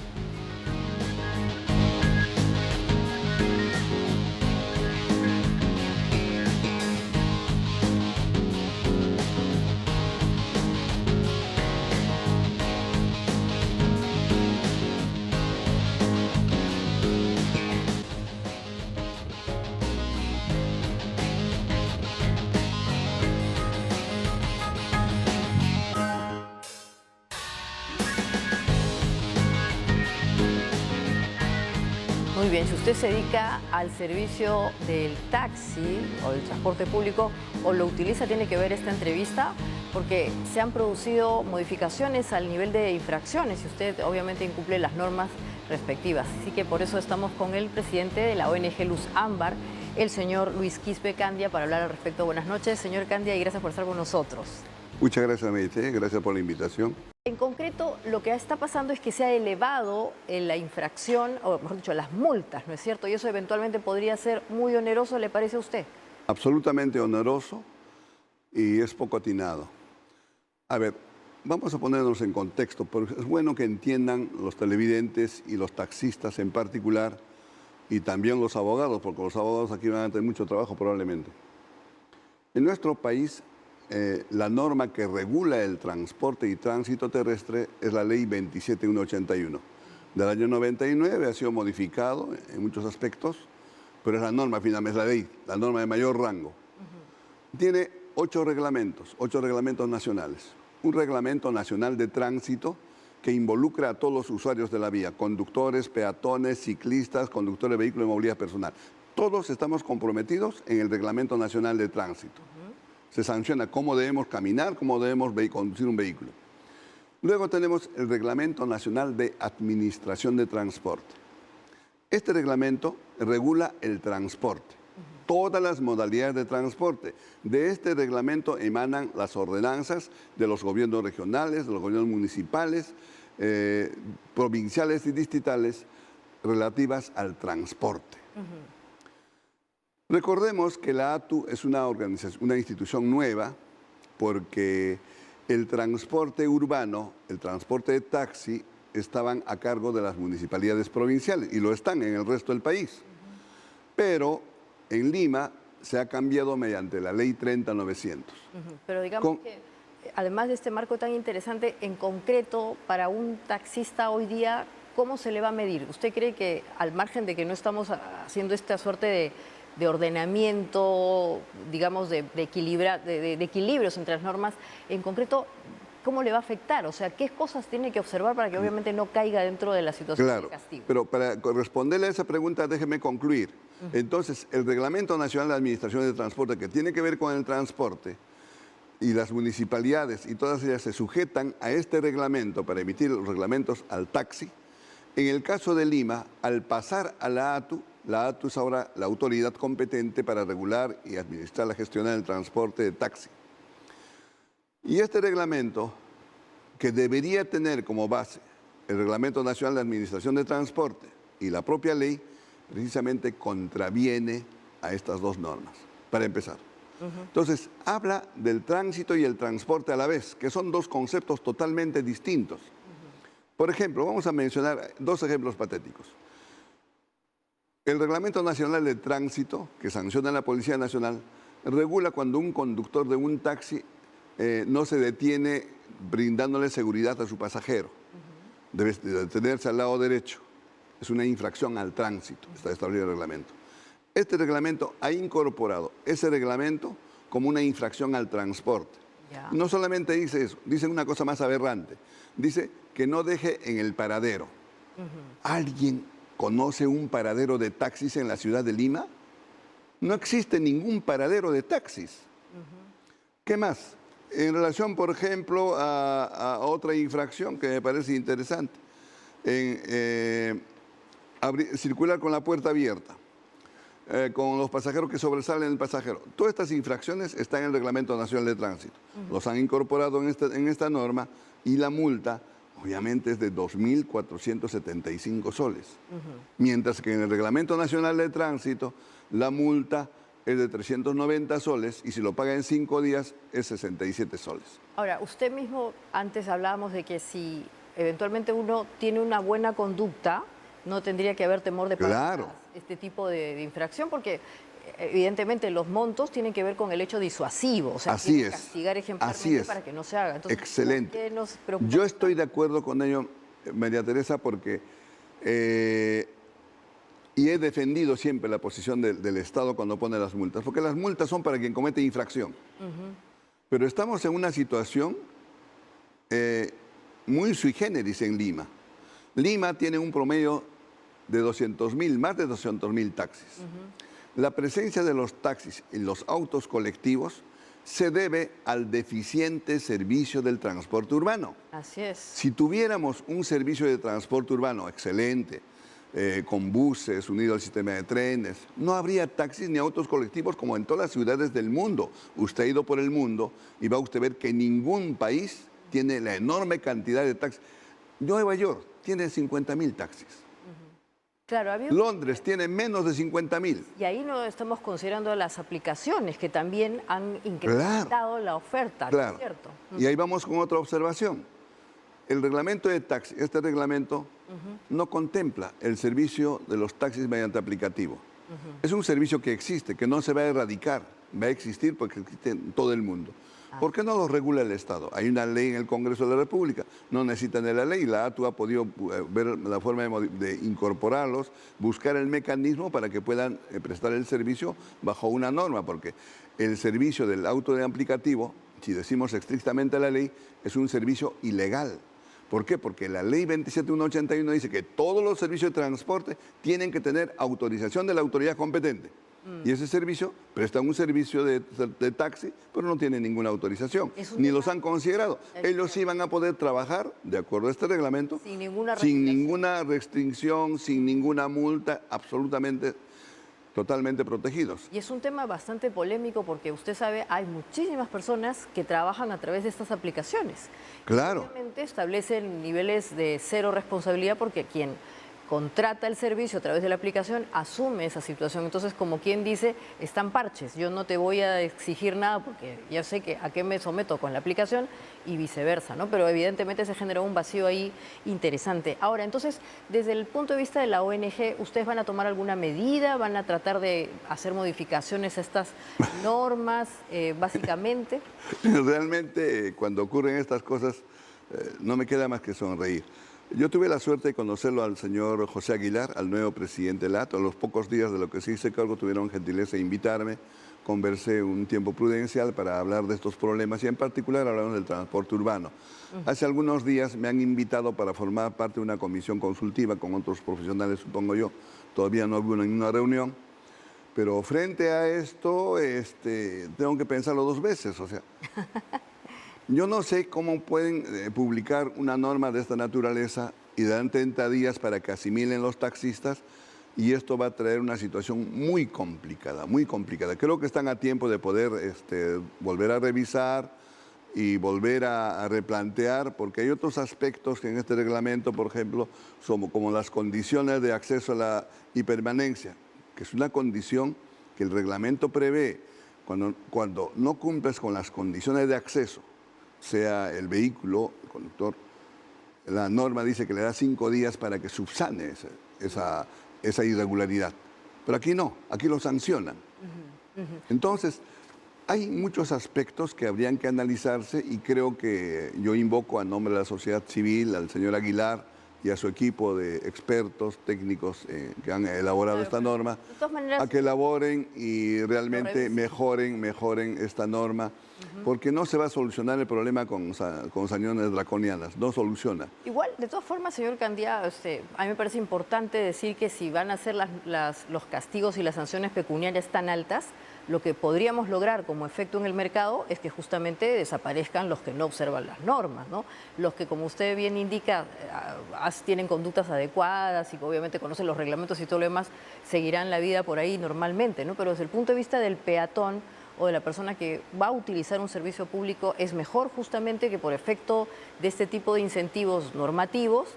Muy bien, si usted se dedica al servicio del taxi o del transporte público o lo utiliza, tiene que ver esta entrevista porque se han producido modificaciones al nivel de infracciones y usted obviamente incumple las normas respectivas. Así que por eso estamos con el presidente de la ONG Luz Ámbar, el señor Luis Quispe Candia, para hablar al respecto. Buenas noches, señor Candia, y gracias por estar con nosotros. Muchas gracias, Maite. Gracias por la invitación. En concreto, lo que está pasando es que se ha elevado la infracción, o mejor dicho, las multas, ¿no es cierto? Y eso eventualmente podría ser muy oneroso, ¿le parece a usted? Absolutamente oneroso y es poco atinado. A ver, vamos a ponernos en contexto, porque es bueno que entiendan los televidentes y los taxistas en particular, y también los abogados, porque los abogados aquí van a tener mucho trabajo probablemente. En nuestro país, la norma que regula el transporte y tránsito terrestre es la Ley 27181. Del año 99 ha sido modificado en muchos aspectos, pero es la norma, finalmente es la ley, la norma de mayor rango. Tiene 8 reglamentos nacionales. Un reglamento nacional de tránsito que involucra a todos los usuarios de la vía, conductores, peatones, ciclistas, conductores de vehículos de movilidad personal. Todos estamos comprometidos en el Reglamento Nacional de Tránsito. Se sanciona cómo debemos caminar, cómo debemos conducir un vehículo. Luego tenemos el Reglamento Nacional de Administración de Transporte. Este reglamento regula el transporte, todas las modalidades de transporte. De este reglamento emanan las ordenanzas de los gobiernos regionales, de los gobiernos municipales, provinciales y distritales relativas al transporte. Recordemos que la ATU es una institución nueva porque el transporte urbano, el transporte de taxi, estaban a cargo de las municipalidades provinciales y lo están en el resto del país. Pero en Lima se ha cambiado mediante la Ley 30900. Pero digamos que, además de este marco tan interesante, en concreto, para un taxista hoy día, ¿cómo se le va a medir? ¿Usted cree que, al margen de que no estamos haciendo esta suerte de ordenamiento, digamos, de equilibrios entre las normas, en concreto, ¿cómo le va a afectar? O sea, ¿qué cosas tiene que observar para que obviamente no caiga dentro de la situación de castigo? Pero para responderle a esa pregunta, déjeme concluir. Entonces, el Reglamento Nacional de Administración de Transporte, que tiene que ver con el transporte, y las municipalidades y todas ellas se sujetan a este reglamento para emitir los reglamentos al taxi. En el caso de Lima, al pasar a la ATU es ahora la autoridad competente para regular y administrar la gestión del transporte de taxi. Y este reglamento, que debería tener como base el Reglamento Nacional de Administración de Transporte y la propia ley, precisamente contraviene a estas dos normas, para empezar. Entonces, habla del tránsito y el transporte a la vez, que son dos conceptos totalmente distintos. Por ejemplo, vamos a mencionar 2 ejemplos patéticos. El Reglamento Nacional de Tránsito, que sanciona la Policía Nacional, regula cuando un conductor de un taxi no se detiene brindándole seguridad a su pasajero. Debe detenerse al lado derecho. Es una infracción al tránsito, está establecido el reglamento. Este reglamento ha incorporado ese reglamento como una infracción al transporte. No solamente dice eso, dice una cosa más aberrante. Dice que no deje en el paradero. ¿Alguien conoce un paradero de taxis en la ciudad de Lima? No existe ningún paradero de taxis. ¿Qué más? En relación, por ejemplo, a otra infracción que me parece interesante, circular con la puerta abierta. con los pasajeros que sobresalen el pasajero. Todas estas infracciones están en el Reglamento Nacional de Tránsito. Los han incorporado en esta norma y la multa obviamente es de 2.475 soles. Mientras que en el Reglamento Nacional de Tránsito la multa es de 390 soles y si lo paga en 5 días es 67 soles. Ahora, usted mismo, antes hablábamos de que si eventualmente uno tiene una buena conducta, no tendría que haber temor de pagar este tipo de infracción, porque evidentemente los montos tienen que ver con el hecho disuasivo, o sea, Así es. castigar ejemplarmente para que no se haga. Entonces, excelente. ¿por qué nos preocupa? Yo estoy de acuerdo con ello, María Teresa, porque y he defendido siempre la posición del Estado cuando pone las multas, porque las multas son para quien comete infracción. Pero estamos en una situación muy sui generis en Lima. Lima tiene un promedio de 200.000, más de 200.000 taxis. La presencia de los taxis en los autos colectivos se debe al deficiente servicio del transporte urbano. Así es. Si tuviéramos un servicio de transporte urbano excelente, con buses unidos al sistema de trenes, no habría taxis ni autos colectivos como en todas las ciudades del mundo. Usted ha ido por el mundo y va a usted ver que ningún país tiene la enorme cantidad de taxis. Nueva York tiene 50.000 taxis. Claro, Londres tiene menos de 50.000. Y ahí no estamos considerando las aplicaciones que también han incrementado la oferta, ¿no es cierto? Y ahí vamos con otra observación. El reglamento de taxi, este reglamento no contempla el servicio de los taxis mediante aplicativo. Es un servicio que existe, que no se va a erradicar, va a existir porque existe en todo el mundo. ¿Por qué no lo regula el Estado? Hay una ley en el Congreso de la República, no necesitan de la ley, la ATU ha podido ver la forma de incorporarlos, buscar el mecanismo para que puedan prestar el servicio bajo una norma, porque el servicio del auto de aplicativo, si decimos estrictamente la ley, es un servicio ilegal. ¿Por qué? Porque la ley 27181 dice que todos los servicios de transporte tienen que tener autorización de la autoridad competente. Y ese servicio presta un servicio de taxi, pero no tiene ninguna autorización, ni los han considerado. Ellos iban a poder trabajar, de acuerdo a este reglamento, sin ninguna restricción, sin ninguna multa, absolutamente, totalmente protegidos. Y es un tema bastante polémico porque usted sabe, hay muchísimas personas que trabajan a través de estas aplicaciones. Claro. Y obviamente establecen niveles de cero responsabilidad porque quien contrata el servicio a través de la aplicación asume esa situación. Entonces, como quien dice, están parches. Yo no te voy a exigir nada porque ya sé que a qué me someto con la aplicación y viceversa, ¿no? Pero evidentemente se generó un vacío ahí interesante. Ahora, entonces, desde el punto de vista de la ONG, ¿ustedes van a tomar alguna medida? ¿Van a tratar de hacer modificaciones a estas normas, básicamente? Realmente, cuando ocurren estas cosas, no me queda más que sonreír. Yo tuve la suerte de conocerlo al señor José Aguilar, al nuevo presidente LAT. A los pocos días de lo que se hizo cargo tuvieron gentileza de invitarme. Conversé un tiempo prudencial para hablar de estos problemas y en particular hablamos del transporte urbano. Hace algunos días me han invitado para formar parte de una comisión consultiva con otros profesionales, supongo yo. Todavía no hubo ninguna reunión. Pero frente a esto, tengo que pensarlo 2 veces, o sea... Yo no sé cómo pueden publicar una norma de esta naturaleza y dan 30 días para que asimilen los taxistas y esto va a traer una situación muy complicada, muy complicada. Creo que están a tiempo de poder volver a revisar y volver a replantear, porque hay otros aspectos que en este reglamento, por ejemplo, como las condiciones de acceso a la hipermanencia, que es una condición que el reglamento prevé cuando no cumples con las condiciones de acceso, sea el vehículo, el conductor, la norma dice que le da 5 días para que subsane esa irregularidad. Pero aquí no, aquí lo sancionan. Entonces, hay muchos aspectos que habrían que analizarse y creo que yo invoco a nombre de la sociedad civil, al señor Aguilar y a su equipo de expertos técnicos que han elaborado esta norma, a que elaboren y realmente mejoren esta norma porque no se va a solucionar el problema con sanciones draconianas, no soluciona. Igual, de todas formas, señor Candia, a mí me parece importante decir que si van a ser los castigos y las sanciones pecuniarias tan altas, lo que podríamos lograr como efecto en el mercado es que justamente desaparezcan los que no observan las normas, ¿no? Los que, como usted bien indica, tienen conductas adecuadas y que obviamente conocen los reglamentos y todo lo demás, seguirán la vida por ahí normalmente, ¿no? Pero desde el punto de vista del peatón o de la persona que va a utilizar un servicio público, es mejor justamente que por efecto de este tipo de incentivos normativos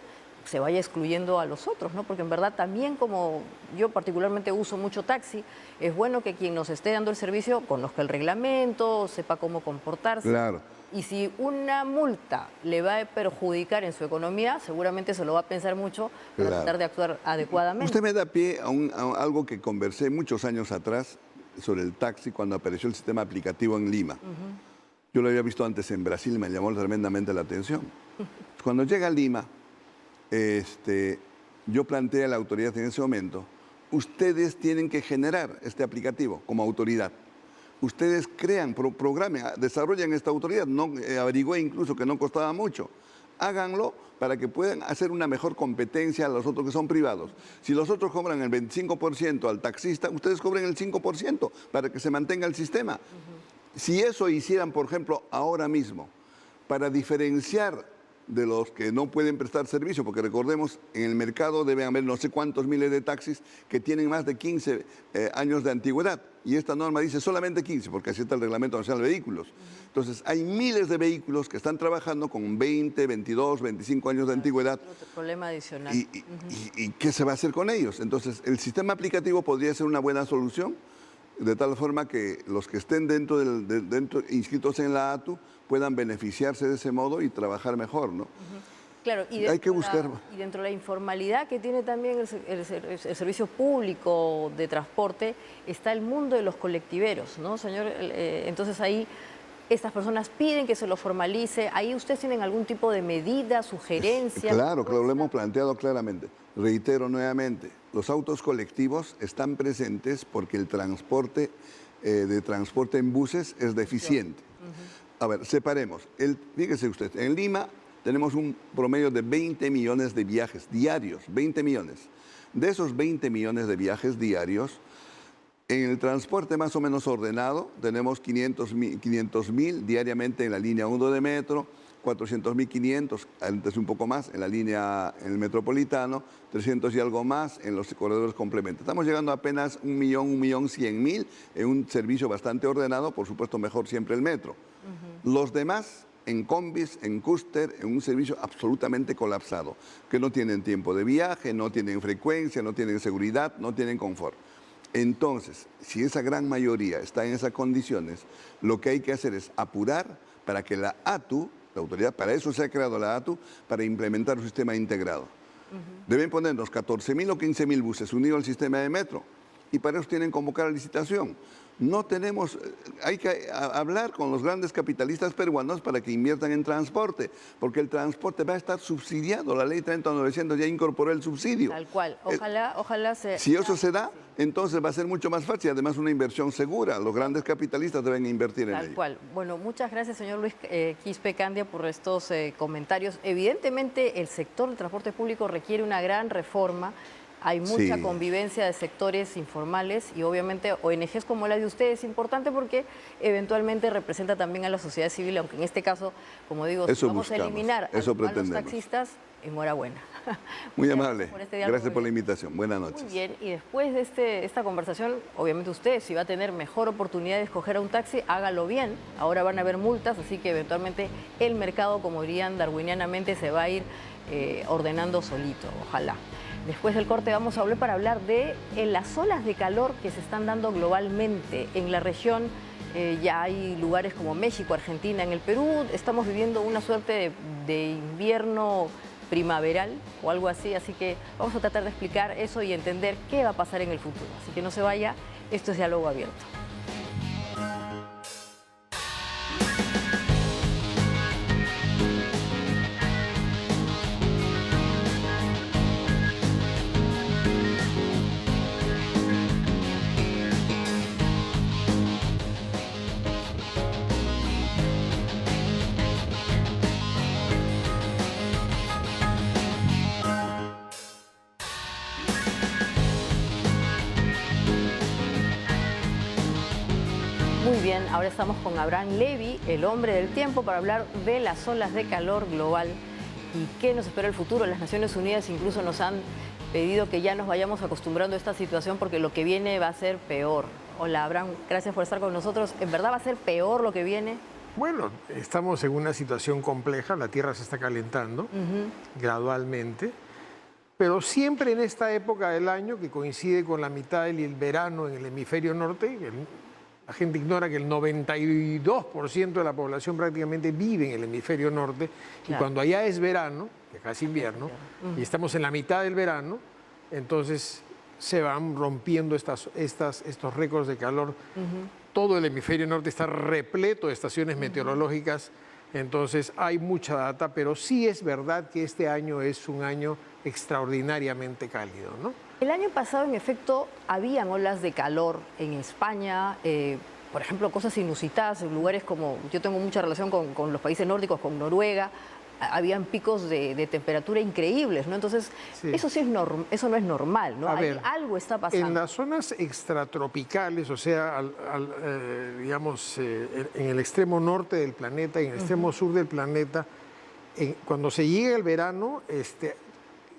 se vaya excluyendo a los otros, ¿no? Porque en verdad también, como yo particularmente uso mucho taxi, es bueno que quien nos esté dando el servicio conozca el reglamento, sepa cómo comportarse. Claro. Y si una multa le va a perjudicar en su economía, seguramente se lo va a pensar mucho para tratar de actuar adecuadamente. Usted me da pie a algo que conversé muchos años atrás sobre el taxi cuando apareció el sistema aplicativo en Lima. Yo lo había visto antes en Brasil, me llamó tremendamente la atención. Cuando llega a Lima, yo planteé a la autoridad en ese momento, ustedes tienen que generar este aplicativo como autoridad. Ustedes crean, programen, desarrollen esta autoridad. No, averigüé incluso que no costaba mucho. Háganlo para que puedan hacer una mejor competencia a los otros que son privados. Si los otros cobran el 25% al taxista, ustedes cobren el 5% para que se mantenga el sistema. Si eso hicieran, por ejemplo, ahora mismo, para diferenciar de los que no pueden prestar servicio, porque recordemos, en el mercado deben haber no sé cuántos miles de taxis que tienen más de 15 años de antigüedad. Y esta norma dice solamente 15, porque así está el Reglamento Nacional de Vehículos. Entonces, hay miles de vehículos que están trabajando con 20, 22, 25 años de antigüedad. Otro problema adicional. ¿Y qué se va a hacer con ellos? Entonces, el sistema aplicativo podría ser una buena solución, de tal forma que los que estén dentro inscritos en la ATU puedan beneficiarse de ese modo y trabajar mejor, ¿no? Claro, y hay que buscar. Y dentro de la informalidad que tiene también el servicio público de transporte, está el mundo de los colectiveros, ¿no, señor? Entonces ahí estas personas piden que se lo formalice. ¿Ahí ustedes tienen algún tipo de medida, sugerencia? Claro, lo hemos planteado claramente. Reitero nuevamente, los autos colectivos están presentes porque el transporte de transporte en buses es deficiente. A ver, separemos. Fíjese usted, en Lima tenemos un promedio de 20 millones de viajes diarios, 20 millones. De esos 20 millones de viajes diarios, en el transporte más o menos ordenado, tenemos 500.000 diariamente en la línea 1 de metro, 400.500, antes un poco más, en el metropolitano, 300 y algo más en los corredores complementarios. Estamos llegando a apenas 1.100.000 en un servicio bastante ordenado, por supuesto mejor siempre el metro. Los demás en combis, en cúster, en un servicio absolutamente colapsado, que no tienen tiempo de viaje, no tienen frecuencia, no tienen seguridad, no tienen confort. Entonces, si esa gran mayoría está en esas condiciones, lo que hay que hacer es apurar para que la ATU, la autoridad, para eso se ha creado la ATU, para implementar un sistema integrado. Deben ponernos 14.000 o 15.000 buses unidos al sistema de metro y para eso tienen que convocar a licitación. No tenemos, hay que hablar con los grandes capitalistas peruanos para que inviertan en transporte, porque el transporte va a estar subsidiado. La ley 30.900 ya incorporó el subsidio. Tal cual. Ojalá se... Si eso se da, entonces va a ser mucho más fácil. Además, una inversión segura. Los grandes capitalistas deben invertir en ello. Tal cual. Bueno, muchas gracias, señor Luis Quispe Candia, por estos comentarios. Evidentemente, el sector del transporte público requiere una gran reforma. Hay mucha convivencia de sectores informales y obviamente ONGs como la de ustedes es importante porque eventualmente representa también a la sociedad civil, aunque en este caso, como digo, si vamos a eliminar a los taxistas, enhorabuena. Muy amable. Gracias por la invitación. Buenas noches. Muy bien, y después de esta conversación, obviamente usted, si va a tener mejor oportunidad de escoger a un taxi, hágalo bien. Ahora van a haber multas, así que eventualmente el mercado, como dirían darwinianamente, se va a ir ordenando solito, ojalá. Después del corte vamos a volver para hablar de las olas de calor que se están dando globalmente en la región. Ya hay lugares como México, Argentina, en el Perú. Estamos viviendo una suerte de invierno primaveral o algo así. Así que vamos a tratar de explicar eso y entender qué va a pasar en el futuro. Así que no se vaya, esto es Diálogo Abierto. bien, ahora estamos con Abraham Levy, el hombre del tiempo, para hablar de las olas de calor global y qué nos espera el futuro. Las Naciones Unidas incluso nos han pedido que ya nos vayamos acostumbrando a esta situación porque lo que viene va a ser peor. Hola Abraham, gracias por estar con nosotros. ¿En verdad va a ser peor lo que viene? Bueno, estamos en una situación compleja, la Tierra se está calentando gradualmente, pero siempre en esta época del año, que coincide con la mitad del verano en el hemisferio norte, la gente ignora que el 92% de la población prácticamente vive en el hemisferio norte, y cuando allá es verano, que acá es invierno, y estamos en la mitad del verano, entonces se van rompiendo estos récords de calor. Todo el hemisferio norte está repleto de estaciones meteorológicas, entonces hay mucha data, pero sí es verdad que este año es un año extraordinariamente cálido, ¿no? El año pasado, en efecto, habían olas de calor en España, por ejemplo, cosas inusitadas, en lugares como, yo tengo mucha relación con los países nórdicos, con Noruega, habían picos de temperatura increíbles, ¿no? Entonces, sí, eso no es normal, ¿no? Algo está pasando. En las zonas extratropicales, o sea, digamos, en el extremo norte del planeta y en el extremo sur del planeta, cuando se llega el verano,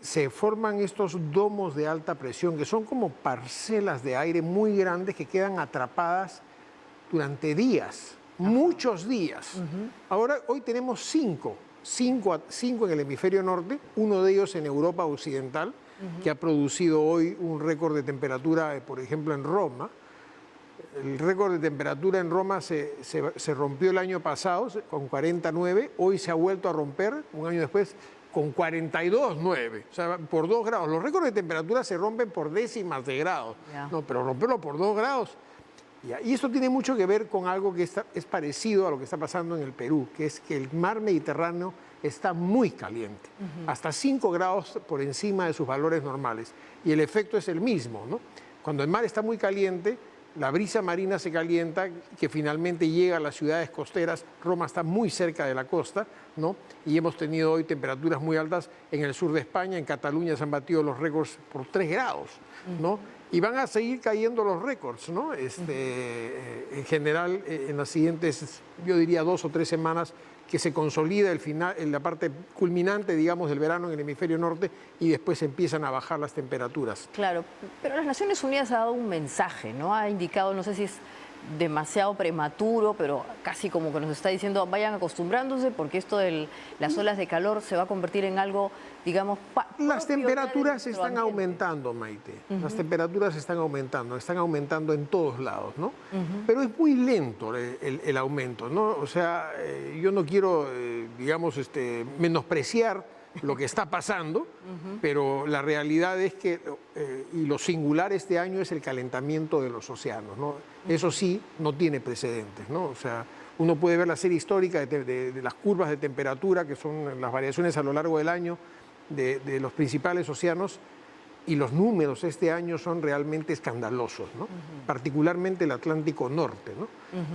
se forman estos domos de alta presión, que son como parcelas de aire muy grandes que quedan atrapadas durante días, muchos días. Ahora, hoy tenemos cinco en el hemisferio norte, uno de ellos en Europa Occidental, que ha producido hoy un récord de temperatura, por ejemplo, en Roma. El récord de temperatura en Roma se rompió el año pasado con 49, hoy se ha vuelto a romper, un año después, con 42,9, o sea, por 2 grados. Los récords de temperatura se rompen por décimas de grados, no, pero romperlo por 2 grados. Y esto tiene mucho que ver con algo que es parecido a lo que está pasando en el Perú, que es que el mar Mediterráneo está muy caliente, hasta 5 grados por encima de sus valores normales. Y el efecto es el mismo, ¿no? Cuando el mar está muy caliente, la brisa marina se calienta, que finalmente llega a las ciudades costeras. Roma está muy cerca de la costa, ¿no? Y hemos tenido hoy temperaturas muy altas en el sur de España. En Cataluña se han batido los récords por 3 grados, ¿no? Y van a seguir cayendo los récords, ¿no? En general, en las siguientes, yo diría 2 o 3 semanas, que se consolida el final, en la parte culminante, digamos, del verano en el hemisferio norte, y después empiezan a bajar las temperaturas. Claro, pero las Naciones Unidas ha dado un mensaje, ¿no? Ha indicado, no sé si es demasiado prematuro, pero casi como que nos está diciendo vayan acostumbrándose porque esto de las olas de calor se va a convertir en algo, digamos, las temperaturas están aumentando, Maite. Las temperaturas están aumentando en todos lados, ¿no? Pero es muy lento el aumento, ¿no? O sea, yo no quiero, digamos, menospreciar lo que está pasando, pero la realidad es que, y lo singular este año es el calentamiento de los océanos, ¿no? Eso sí, no tiene precedentes, ¿no? O sea, uno puede ver la serie histórica de las curvas de temperatura, que son las variaciones a lo largo del año de los principales océanos, y los números este año son realmente escandalosos, ¿no? Particularmente el Atlántico Norte, ¿no?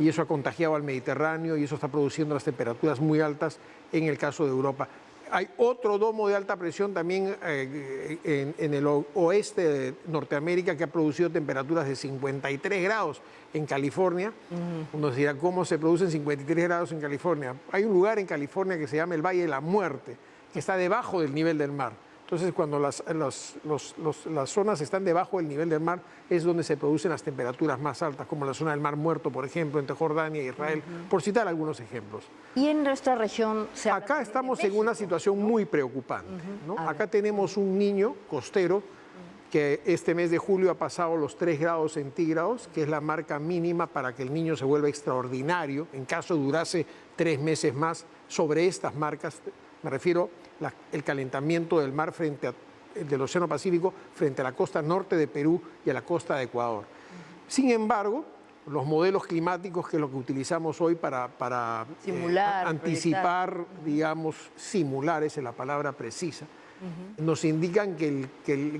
Y eso ha contagiado al Mediterráneo y eso está produciendo las temperaturas muy altas en el caso de Europa. Hay otro domo de alta presión también en el oeste de Norteamérica que ha producido temperaturas de 53 grados en California. Uno se dirá, ¿cómo se producen 53 grados en California? Hay un lugar en California que se llama el Valle de la Muerte, que está debajo del nivel del mar. Entonces, cuando las zonas están debajo del nivel del mar, es donde se producen las temperaturas más altas, como la zona del Mar Muerto, por ejemplo, entre Jordania e Israel, por citar algunos ejemplos. ¿Y en nuestra región se habla? Acá estamos en una situación muy preocupante, ¿no? Acá tenemos un niño costero que este mes de julio ha pasado los 3 grados centígrados, que es la marca mínima para que el niño se vuelva extraordinario, en caso durase 3 meses más sobre estas marcas. Me refiero el calentamiento del mar del Océano Pacífico frente a la costa norte de Perú y a la costa de Ecuador. Sin embargo, los modelos climáticos, que es lo que utilizamos hoy para simular, anticipar, digamos, simular, esa es la palabra precisa, nos indican que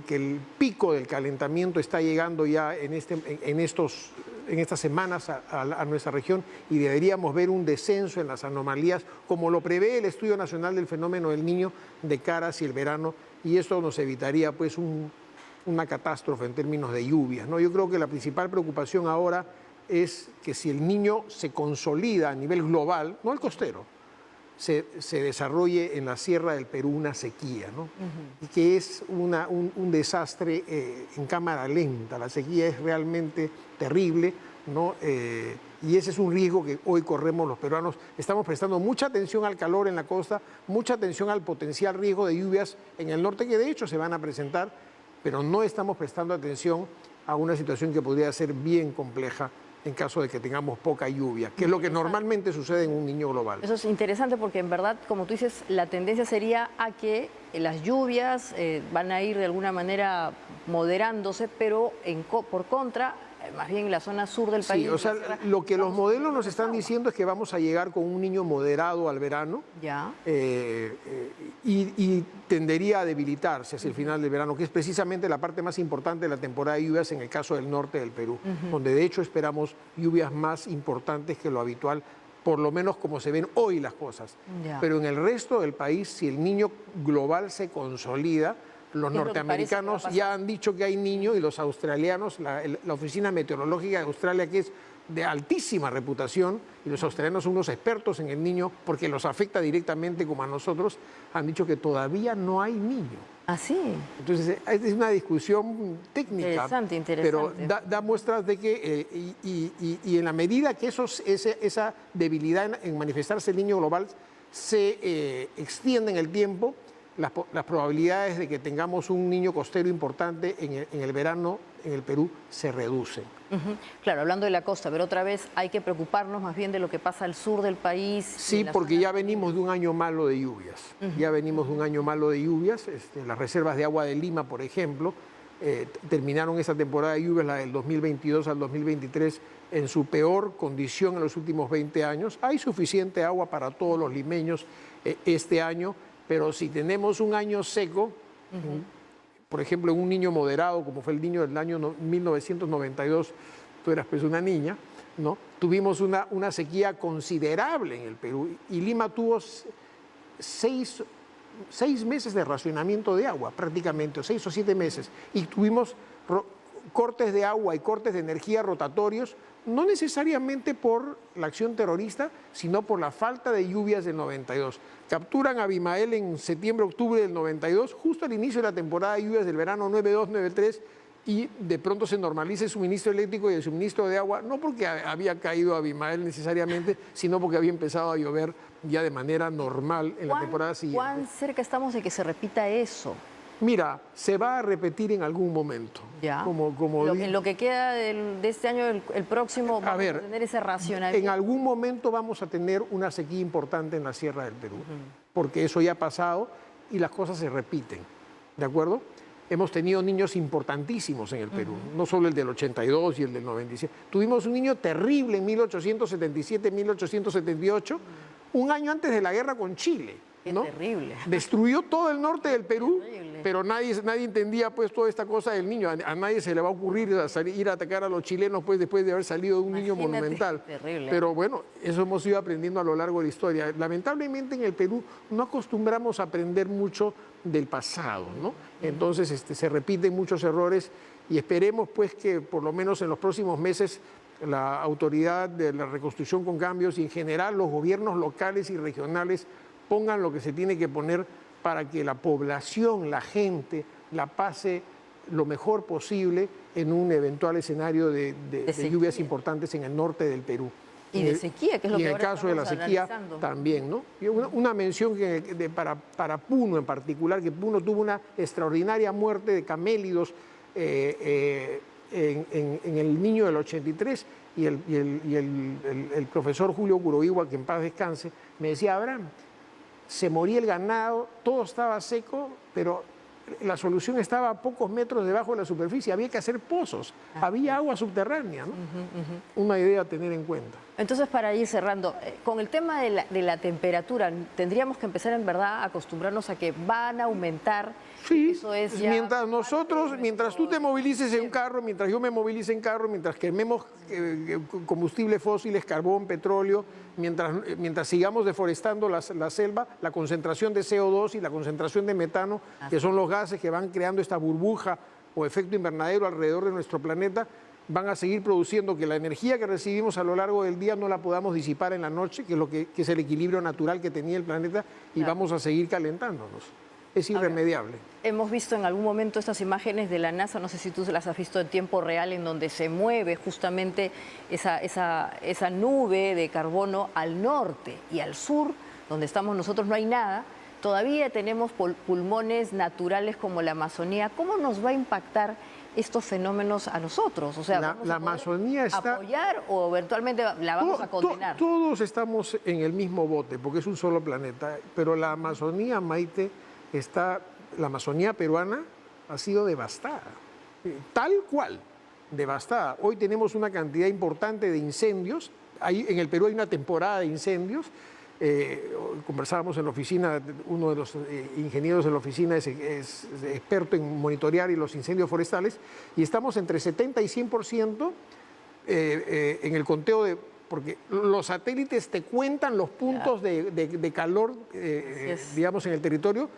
el pico del calentamiento está llegando ya en estas semanas a nuestra región, y deberíamos ver un descenso en las anomalías, como lo prevé el Estudio Nacional del Fenómeno del Niño, de cara hacia el verano, y esto nos evitaría pues una catástrofe en términos de lluvias, ¿no? Yo creo que la principal preocupación ahora es que si el niño se consolida a nivel global, no el costero, se desarrolle en la Sierra del Perú una sequía, ¿no? Y que es un desastre en cámara lenta. La sequía es realmente terrible, ¿no? Y ese es un riesgo que hoy corremos los peruanos. Estamos prestando mucha atención al calor en la costa, mucha atención al potencial riesgo de lluvias en el norte, que de hecho se van a presentar, pero no estamos prestando atención a una situación que podría ser bien compleja en caso de que tengamos poca lluvia, que es lo que normalmente sucede en un niño global. Eso es interesante porque en verdad, como tú dices, la tendencia sería a que las lluvias van a ir de alguna manera moderándose, pero por contra, más bien en la zona sur del país. Sí, o sea, lo que los modelos nos están diciendo es que vamos a llegar con un niño moderado al verano. Ya. Y tendería a debilitarse hacia el final del verano, que es precisamente la parte más importante de la temporada de lluvias en el caso del norte del Perú, donde de hecho esperamos lluvias más importantes que lo habitual, por lo menos como se ven hoy las cosas. Ya. Pero en el resto del país, si el niño global se consolida, los Es lo que norteamericanos parece que va a pasar. ya han dicho que hay niño, y los australianos, la Oficina Meteorológica de Australia, que es de altísima reputación, y los australianos son unos expertos en el niño porque los afecta directamente como a nosotros, han dicho que todavía no hay niño. ¿Ah, sí? Entonces, es una discusión técnica, Interesante. pero da muestras de que, y en la medida que esa debilidad en manifestarse el niño global se extiende en el tiempo, las probabilidades de que tengamos un niño costero importante en el verano en el Perú se reducen. Claro, hablando de la costa, pero otra vez hay que preocuparnos más bien de lo que pasa al sur del país. Sí, porque ya venimos de un año malo de lluvias. Ya venimos de un año malo de lluvias. Las reservas de agua de Lima, por ejemplo, terminaron esa temporada de lluvias, la del 2022 al 2023, en su peor condición en los últimos 20 años. Hay suficiente agua para todos los limeños este año, pero si tenemos un año seco, por ejemplo, en un niño moderado, como fue el niño del año 1992, tú eras pues una niña, ¿no? Tuvimos una sequía considerable en el Perú y Lima tuvo 6 meses de racionamiento de agua, prácticamente, o 6 o 7 meses, y tuvimos cortes de agua y cortes de energía rotatorios, no necesariamente por la acción terrorista, sino por la falta de lluvias del 92. Capturan a Abimael en septiembre-octubre del 92, justo al inicio de la temporada de lluvias del verano 92-93, y de pronto se normaliza el suministro eléctrico y el suministro de agua, no porque había caído Abimael necesariamente, sino porque había empezado a llover ya de manera normal en la temporada siguiente. ¿Cuán cerca estamos de que se repita eso? Mira, se va a repetir en algún momento. Ya. En lo que queda de este año, el próximo, vamos a tener ese racionamiento. En algún momento vamos a tener una sequía importante en la Sierra del Perú, porque eso ya ha pasado y las cosas se repiten, ¿de acuerdo? Hemos tenido niños importantísimos en el Perú, no solo el del 82 y el del 97. Tuvimos un niño terrible en 1877, 1878, un año antes de la guerra con Chile. ¿No? Qué terrible. Destruyó todo el norte del Perú, pero nadie entendía pues toda esta cosa del niño. A nadie se le va a ocurrir ir a atacar a los chilenos pues después de haber salido de un niño monumental. Terrible. Pero bueno, eso hemos ido aprendiendo a lo largo de la historia. Lamentablemente en el Perú no acostumbramos a aprender mucho del pasado, ¿no? Entonces se repiten muchos errores y esperemos pues que por lo menos en los próximos meses la autoridad de la reconstrucción con cambios y en general los gobiernos locales y regionales pongan lo que se tiene que poner para que la población, la gente, la pase lo mejor posible en un eventual escenario de lluvias importantes en el norte del Perú. Y de sequía, que es lo que ahora estamos analizando. Y en el caso de la sequía también, ¿no? Y una mención para Puno en particular, que Puno tuvo una extraordinaria muerte de camélidos en el niño del 83, y el profesor Julio Curoigua, que en paz descanse, me decía: Abraham, se moría el ganado, todo estaba seco, pero la solución estaba a pocos metros debajo de la superficie, había que hacer pozos, había agua subterránea, ¿no? Una idea a tener en cuenta. Entonces, para ir cerrando, con el tema de la temperatura, tendríamos que empezar en verdad a acostumbrarnos a que van a aumentar. Sí, eso es ya mientras tú te movilices en un carro, mientras yo me movilice en carro, mientras quememos combustibles fósiles, carbón, petróleo, mientras sigamos deforestando la selva, la concentración de CO2 y la concentración de metano, que son los gases que van creando esta burbuja o efecto invernadero alrededor de nuestro planeta, van a seguir produciendo que la energía que recibimos a lo largo del día no la podamos disipar en la noche, que es que es el equilibrio natural que tenía el planeta, y Claro. vamos a seguir calentándonos. Es irremediable. Hemos visto en algún momento estas imágenes de la NASA, no sé si tú las has visto en tiempo real, en donde se mueve justamente esa nube de carbono al norte y al sur, donde estamos nosotros no hay nada. Todavía tenemos pulmones naturales como la Amazonía. ¿Cómo nos va a impactar estos fenómenos a nosotros? O sea, La ¿vamos a poder Amazonía está... apoyar o eventualmente la vamos a condenar? Todos estamos en el mismo bote, porque es un solo planeta, pero la Amazonía, Maite, la Amazonía peruana ha sido devastada, tal cual, devastada. Hoy tenemos una cantidad importante de incendios. En el Perú hay una temporada de incendios. Conversábamos en la oficina, uno de los ingenieros de la oficina es experto en monitorear los incendios forestales, y estamos entre 70 y 100% en el conteo porque los satélites te cuentan los puntos de calor, digamos, en el territorio,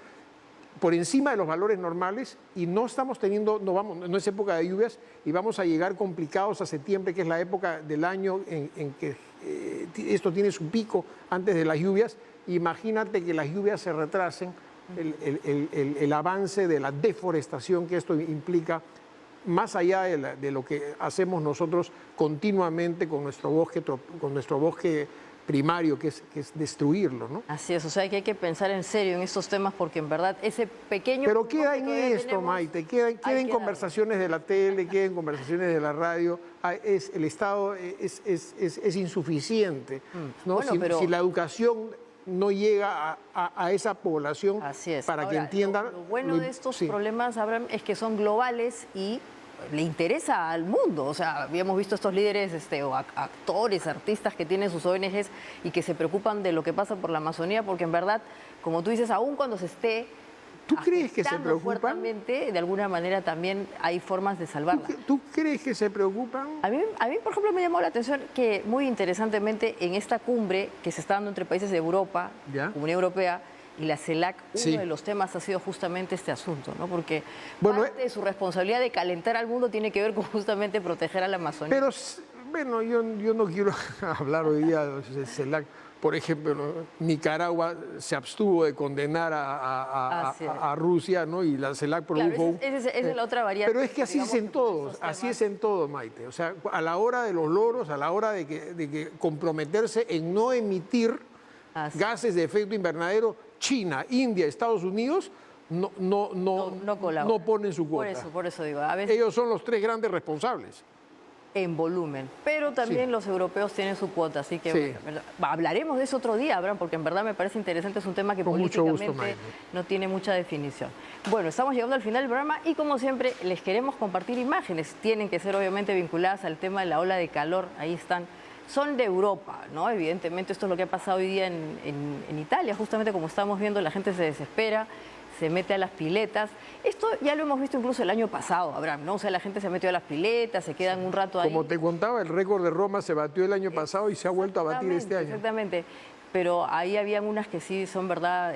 por encima de los valores normales, y no estamos teniendo, no es época de lluvias, y vamos a llegar complicados a septiembre, que es la época del año en que esto tiene su pico antes de las lluvias. Imagínate que las lluvias se retrasen, el avance de la deforestación que esto implica, más allá de lo que hacemos nosotros continuamente con nuestro bosque primario, que es destruirlo, ¿no? Así es, o sea que hay que pensar en serio en estos temas, porque en verdad ese pequeño... Pero pulmón queda que en todavía esto, tenemos, Maite, queda hay en que conversaciones de la tele, queda en conversaciones de la radio. El Estado es insuficiente, ¿no? Bueno, Si la educación no llega a esa población Así es. para que Ahora, entiendan... Lo bueno de estos sí. problemas, Abraham, es que son globales y le interesa al mundo. O sea, habíamos visto estos líderes o actores, artistas que tienen sus ONGs y que se preocupan de lo que pasa por la Amazonía, porque en verdad, como tú dices, aún cuando se esté ¿Tú crees que se afectando preocupan? fuertemente, de alguna manera también hay formas de salvarla. ¿Tú crees que se preocupan? A mí, por ejemplo, me llamó la atención que muy interesantemente en esta cumbre que se está dando entre países de Europa, ¿Ya? Comunidad Europea y la CELAC, Sí. uno de los temas ha sido justamente este asunto, ¿no? Porque Bueno, parte de su responsabilidad de calentar al mundo tiene que ver con justamente proteger a la Amazonía. Pero, bueno, yo no quiero hablar hoy día de CELAC. Por ejemplo, ¿no? Nicaragua se abstuvo de condenar a Rusia, ¿no? Y la CELAC Claro, produjo... esa es la otra variante. Pero es que así es en todos, así es en todo, Maite. O sea, a la hora de los logros, a la hora de que comprometerse en no emitir Así. gases de efecto invernadero, China, India, Estados Unidos no colaboran. ponen su cuota. Por eso digo, a veces Ellos son los tres grandes responsables. en volumen, pero también Sí. los europeos tienen su cuota, así que Sí. bueno, hablaremos de eso otro día, Abraham, porque en verdad me parece interesante, es un tema que Con mucho gusto, políticamente Maite. no tiene mucha definición. Bueno, estamos llegando al final del programa y como siempre les queremos compartir imágenes, tienen que ser obviamente vinculadas al tema de la ola de calor, ahí están. Son de Europa, ¿no? Evidentemente esto es lo que ha pasado hoy día en Italia, justamente como estamos viendo, la gente se desespera, se mete a las piletas. Esto ya lo hemos visto incluso el año pasado, Abraham, ¿no? O sea, la gente se metió a las piletas, se quedan un rato ahí. Como te contaba, el récord de Roma se batió el año pasado y se ha vuelto a batir este año. Exactamente, pero ahí habían unas que sí son, verdad,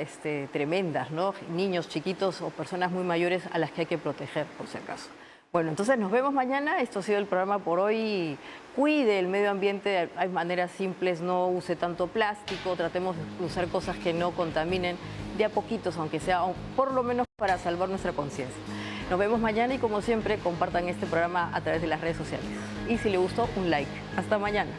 tremendas, ¿no? Niños chiquitos o personas muy mayores a las que hay que proteger, por si acaso. Bueno, entonces nos vemos mañana. Esto ha sido el programa por hoy. Cuide el medio ambiente, hay maneras simples, no use tanto plástico, tratemos de usar cosas que no contaminen de a poquitos, aunque sea, por lo menos para salvar nuestra conciencia. Nos vemos mañana y como siempre compartan este programa a través de las redes sociales. Y si le gustó, un like. Hasta mañana.